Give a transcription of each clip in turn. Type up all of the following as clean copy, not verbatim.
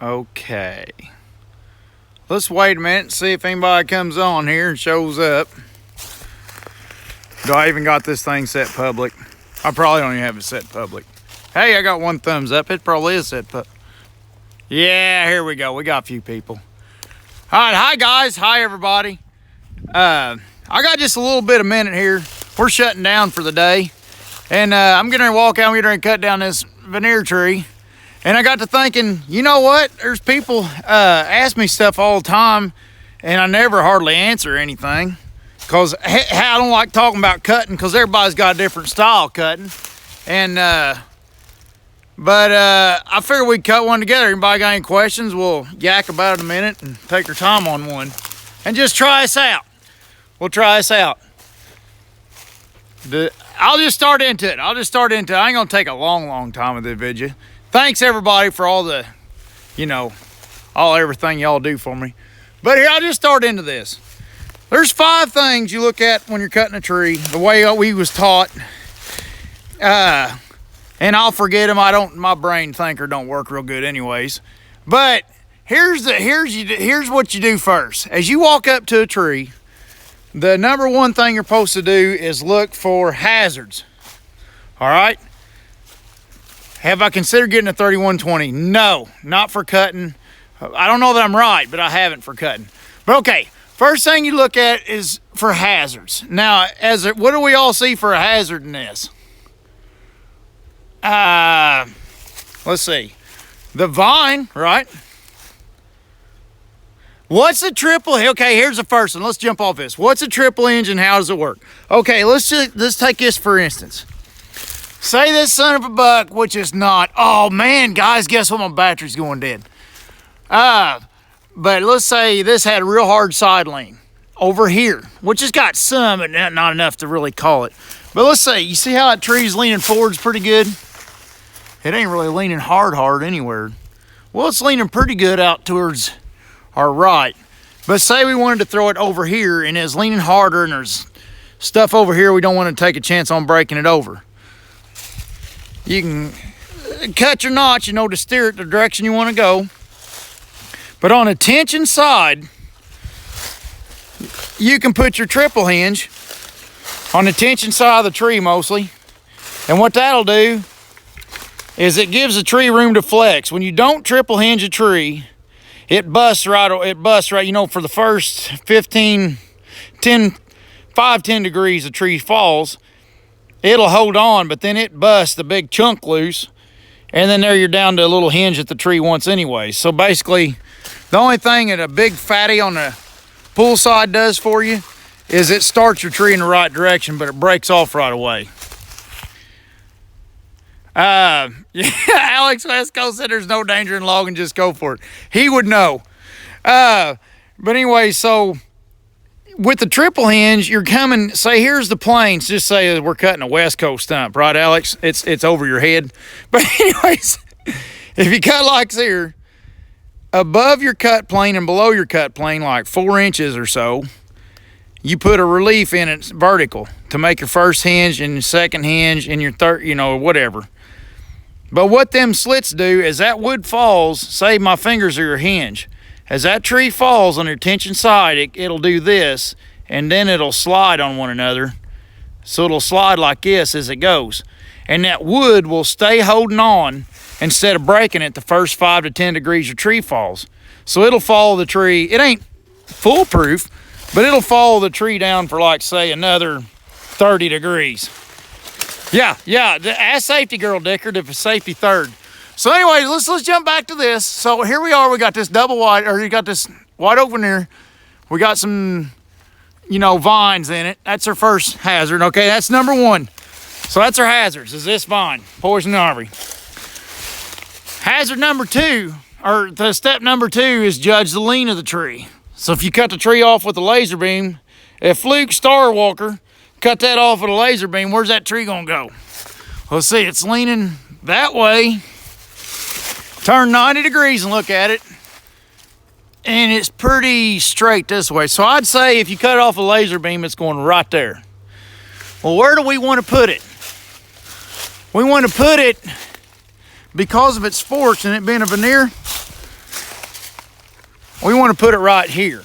Okay. Let's wait a minute and see if anybody comes on here and shows up. Do I even got this thing set public? I probably don't even have it set public. Hey, I got one thumbs up. It probably is set public. Yeah, here we go. We got a few people. All right, hi guys. Hi everybody. I got just a little bit of minute here. We're shutting down for the day. And I'm getting ready to walk out. I'm getting ready to cut down this veneer tree. And I got to thinking, you know what? There's people ask me stuff all the time, and I never hardly answer anything. Because I don't like talking about cutting, because everybody's got a different style of cutting. And, but I figured we'd cut one together. Anybody got any questions? We'll yak about it a minute and take our time on one. And just try us out. We'll try us out. I'll just start into it. I ain't going to take a long time with this video. Thanks everybody for all the, everything y'all do for me. But here, I'll just start into this. There's 5 things you look at when you're cutting a tree, the way we was taught. And I'll forget them. My brain thinker don't work real good anyways. But here's what you do first. As you walk up to a tree, the number one thing you're supposed to do is look for hazards. All right? Have I considered getting a 3120? No, not for cutting. I don't know that I'm right, but I haven't for cutting. But okay, first thing you look at is for hazards. Now, what do we all see for a hazard in this? Let's see. The vine, right? What's a triple? Okay, here's the first one. Let's jump off this. What's a triple hinge and how does it work? Okay, let's take this for instance. Say this son of a buck, which is not. Oh man, guys, guess what? My battery's going dead. But let's say this had a real hard side lean over here, which has got some, but not enough to really call it. But let's say, you see how that tree's leaning forwards pretty good? It ain't really leaning hard anywhere. Well, it's leaning pretty good out towards our right. But say we wanted to throw it over here and it's leaning harder and there's stuff over here we don't want to take a chance on breaking it over. You can cut your notch, to steer it the direction you want to go. But on a tension side, you can put your triple hinge on the tension side of the tree mostly. And what that'll do is it gives the tree room to flex. When you don't triple hinge a tree, it busts right, for the first 10 degrees the tree falls. It'll hold on, but then it busts the big chunk loose, and then there you're down to a little hinge that the tree wants anyway. So basically, the only thing that a big fatty on the pull side does for you is it starts your tree in the right direction, but it breaks off right away. Yeah, Alex Westco said there's no danger in logging, just go for it. He would know. But anyway, so with the triple hinge, you're coming, say here's the plains, just say we're cutting a West Coast stump, right Alex? It's over your head. But anyways, if you cut like here, above your cut plane and below your cut plane, like 4 inches or so, you put a relief in it vertical to make your first hinge and your second hinge and your third, whatever. But what them slits do is that wood falls, say my fingers are your hinge. As that tree falls on your tension side, it'll do this, and then it'll slide on one another. So it'll slide like this as it goes. And that wood will stay holding on instead of breaking it the first 5 to 10 degrees your tree falls. So it'll follow the tree. It ain't foolproof, but it'll follow the tree down for like, say, another 30 degrees. Yeah, ask safety girl, Dickard, if it's safety third. So anyway, let's jump back to this. So here we are. We got this double wide, or you got this wide open here. We got some, vines in it. That's our first hazard. Okay, that's number 1. So that's our hazards, is this vine, poison ivy. Hazard number 2, or the step number 2 is judge the lean of the tree. So if you cut the tree off with a laser beam, if Fluke Star Walker cut that off with a laser beam, where's that tree gonna go? Let's see, it's leaning that way. Turn 90 degrees and look at it. And it's pretty straight this way. So I'd say if you cut it off a laser beam, it's going right there. Well, where do we want to put it? We want to put it, because of its force and it being a veneer, we want to put it right here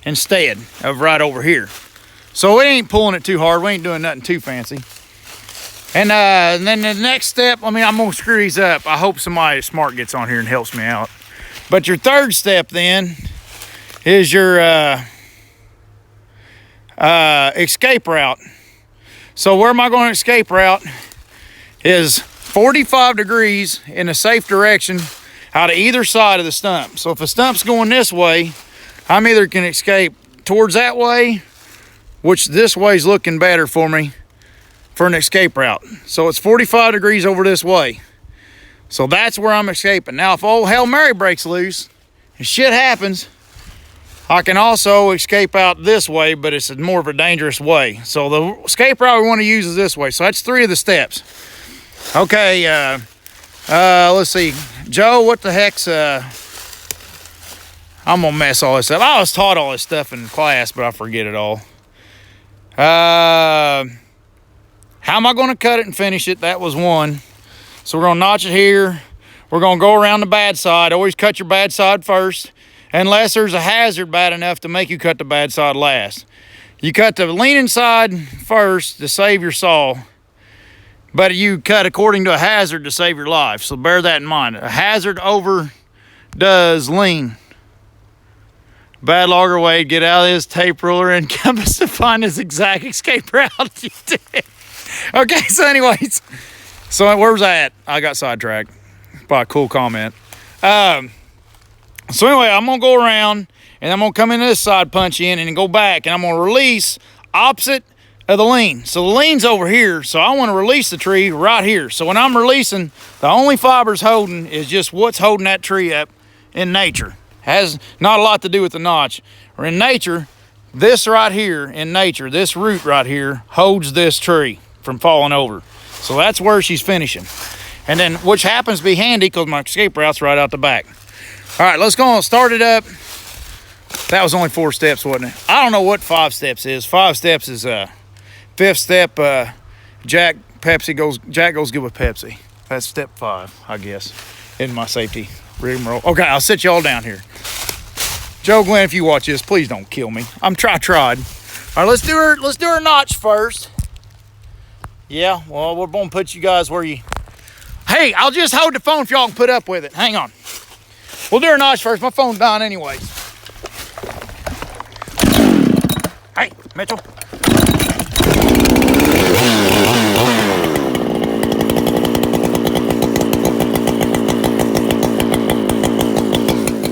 instead of right over here. So we ain't pulling it too hard. We ain't doing nothing too fancy. And then the next step, I'm going to screw these up. I hope somebody smart gets on here and helps me out. But your third step then is your escape route. So where am I going to escape route is 45 degrees in a safe direction out of either side of the stump. So if the stump's going this way, I'm either can escape towards that way, which this way's looking better for me for an escape route. So it's 45 degrees over this way. So that's where I'm escaping. Now, if old Hail Mary breaks loose and shit happens, I can also escape out this way, but it's more of a dangerous way. So the escape route we want to use is this way. So that's 3 of the steps. Okay, let's see. Joe, what the heck's, I'm gonna mess all this up. I was taught all this stuff in class, but I forget it all. How am I gonna cut it and finish it? That was 1. So we're gonna notch it here. We're gonna go around the bad side. Always cut your bad side first, unless there's a hazard bad enough to make you cut the bad side last. You cut the leaning side first to save your saw, but you cut according to a hazard to save your life. So bear that in mind. A hazard overdoes lean. Bad logger Wade, get out of his tape ruler and compass to find his exact escape route you did. Okay, so anyways, so where's that? I got sidetracked by a cool comment. So anyway, I'm gonna go around and I'm gonna come into this side punch in and then go back, and I'm gonna release opposite of the lean. So the lean's over here, so I want to release the tree right here. So when I'm releasing, the only fibers holding is just what's holding that tree up in nature. Has not a lot to do with the notch. Or in nature, this right here, in nature, this root right here holds this tree from falling over. So that's where she's finishing. And then, which happens to be handy because my escape route's right out the back. All right, let's go and start it up. That was only 4 steps, wasn't it? I don't know what 5 steps is. 5 steps is 5th step, Jack goes good with Pepsi. That's step 5, I guess, in my safety rigmarole. Okay, I'll sit y'all down here. Joe, Glenn, if you watch this, please don't kill me. I'm tried. All right, let's do her notch first. Yeah, well, we're gonna put you guys where you. Hey, I'll just hold the phone if y'all can put up with it. Hang on. We'll do her notch first. My phone's dying anyways. Hey, Mitchell.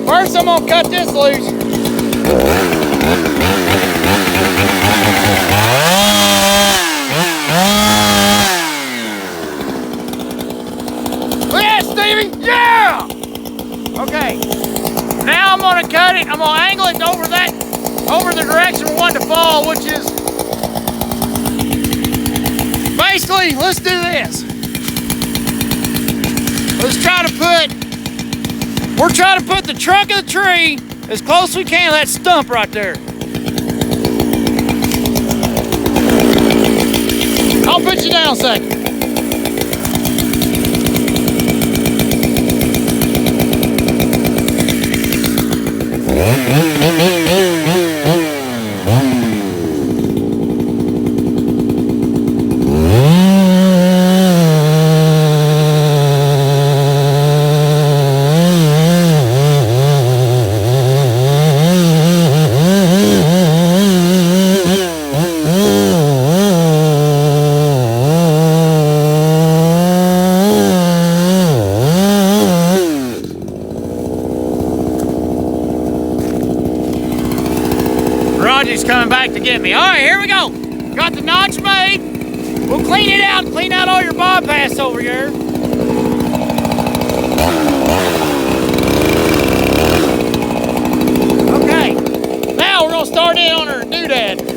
First, I'm gonna cut this loose. Look at that, Stevie! Yeah! Okay. Now I'm gonna cut it. I'm gonna angle it over the direction we want it to fall, which is basically, let's do this. We're trying to put the trunk of the tree as close as we can to that stump right there. I'll put you down a second. Roger's coming back to get me. All right, here we go. Got the notch made. We'll clean it out and clean out all your bypass over here. Okay, now we're gonna start in on her doodad.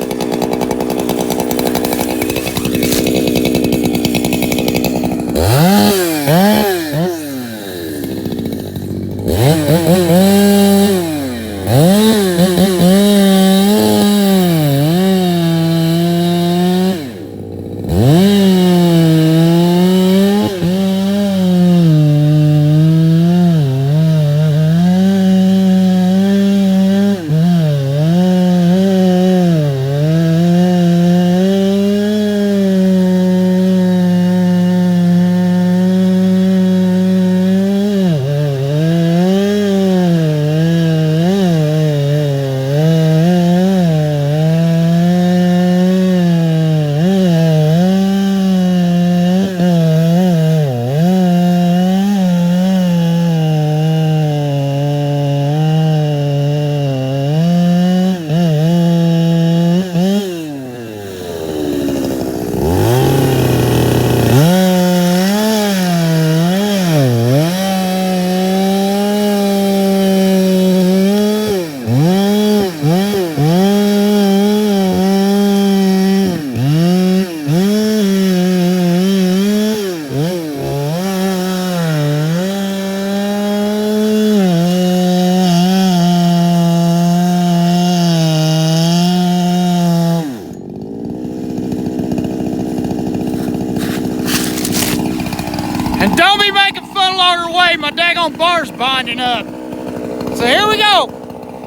Hey, my daggone bar's binding up. So here we go.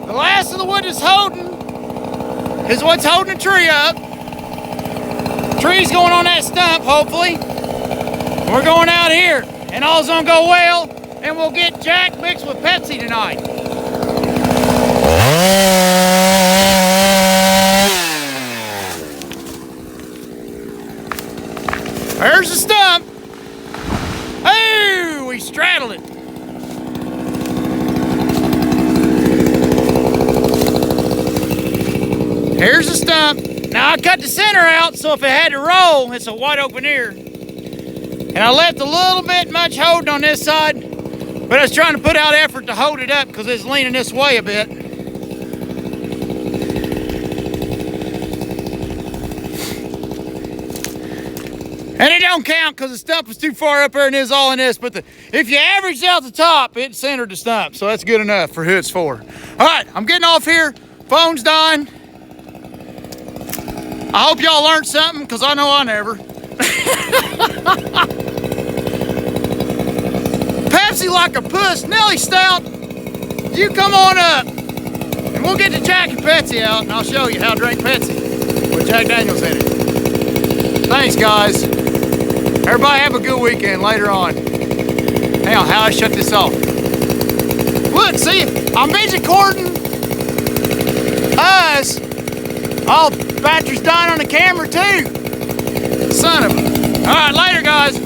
The last of the wood is what's holding the tree up. Tree's going on that stump, hopefully. We're going out here, and all's gonna go well, and we'll get Jack mixed with Pepsi tonight. There's the stump. Oh, we straddled it. Here's the stump. Now I cut the center out, so if it had to roll, it's a wide open ear. And I left a little bit much holding on this side, but I was trying to put out effort to hold it up because it's leaning this way a bit. And it don't count because the stump is too far up there and it's all in this. But if you average out the top, it centered the stump. So that's good enough for who it's for. All right, I'm getting off here. Phone's dying. I hope y'all learned something because I know I never. Pepsi like a puss. Nelly Stout, you come on up. And we'll get the Jack and Pepsi out and I'll show you how to drink Pepsi with Jack Daniels in it. Thanks, guys. Everybody have a good weekend later on. Hang on, how do I shut this off? Look, see, I'm busy recording us. Oh, battery's dying on the camera too. Son of a. All right, later, guys.